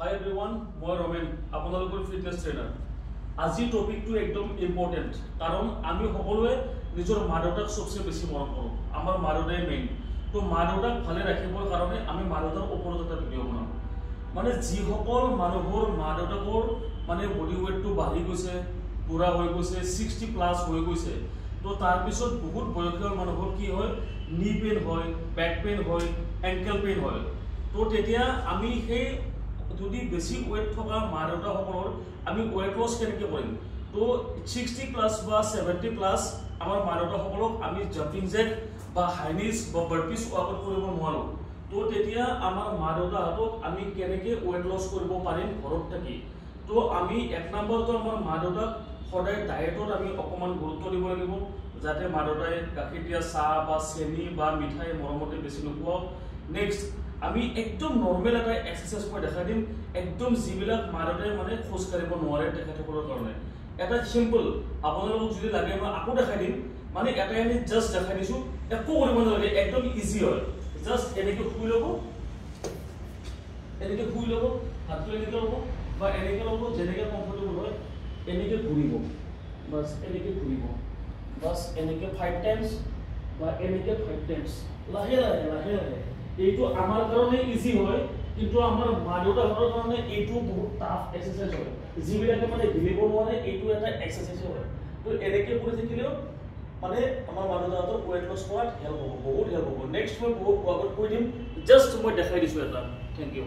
Hi everyone, মই ৰমেন আপোনালোকৰ fitness trainer. আজি টপিকটো একদম ইম্পৰ্টেণ্ট কাৰণ আমি সকলোৱে নিজৰ মা-দেউতাক সবচে বেছি মৰম কৰোঁ। আমাৰ মা-দেউতাই মেইন। তো মা-দেউতাক ভালে ৰাখিবৰ কাৰণে আমি মা-দেউতাৰ ওপৰত এটা ভিডিঅ' বনাম। মানে যিসকল মানুহৰ মা-দেউতাকৰ মানে বডি ৱেটটো বাঢ়ি গৈছে, পুৰা হৈ গৈছে, 60+ হৈ গৈছে, তো তাৰপিছত বহুত বয়সীয়াল মানুহৰ কি হয়, নি পেইন হয়, বেক পেইন হয়, এংকেল পেইন হয়। তো তেতিয়া আমি সেই যদি বেছি ওয়েট থকা মা-দেউতাসকলৰ আমি ওয়েট লছ কেনেকৈ কৰিম। তো 60+ বা 70+ আমাৰ মা-দেউতাসকলক আমি জাম্পিং জেক বা হাইনিজ বা বাৰ্পিছ ৱৰ্কআউট কৰিব নোৱাৰোঁ। তো তেতিয়া আমাৰ মা-দেউতাহঁতক আমি কেনেকৈ ওয়েট লছ কৰিব পাৰিম ঘৰত থাকি। তো আমি 1 নম্বৰটো আমাৰ মা-দেউতাক সদায় ডায়েটত আমি অকণমান গুৰুত্ব দিব লাগিব, যাতে মা-দেউতাই গাখীৰ দিয়া চাহ বা চেনি বা মিঠাই মৰমতে বেছি নোখোৱাওক। নেক্সট আমি একদম নৰ্মেল এটা এক্সাৰসাইজ মই দেখাই দিম, একদম যিবিলাক মা-দেউতাই মানে খোজ কাঢ়িব নোৱাৰে তেখেতসকলৰ কাৰণে। এটা চিম্পল আপোনালোকক যদি লাগে মই আকৌ দেখাই দিম, মানে এটাই আমি জাষ্ট দেখাই দিছোঁ, একো কৰিব নালাগে, একদম ইজি হয়। জাষ্ট এনেকৈ শুই ল'ব, হাতটো এনেকৈ ল'ব বা এনেকৈ ল'ব, যেনেকৈ কমফৰ্টেবল হয় এনেকৈ ঘূৰিব, বাছ এনেকৈ ঘূৰিব, বাছ এনেকৈ 5 টাইমছ বা এনেকৈ 5 টাইমছ, লাহে লাহে লাহে লাহে। এইটো আমাৰ কাৰণে ইজি হয়, কিন্তু আমাৰ মা-দেউতাহঁতৰ কাৰণে এইটো বহুত টাফ এক্সাৰসাইজ হয়। যিবিলাকে মানে গিলিব নোৱাৰে এইটো এটা এক্সাৰসাইজ হয়। তো এনেকৈ কৰি থাকিলেও মানে আমাৰ মা-দেউতাহঁতৰ ওয়েট লছ কৰাত হেল্প হ'ব, বহুত হেল্প হ'ব। নেক্সট মই বহুত ৱৰ্কআউট কৰি দিম, জাষ্ট মই দেখাই দিছোঁ এটা। Thank U.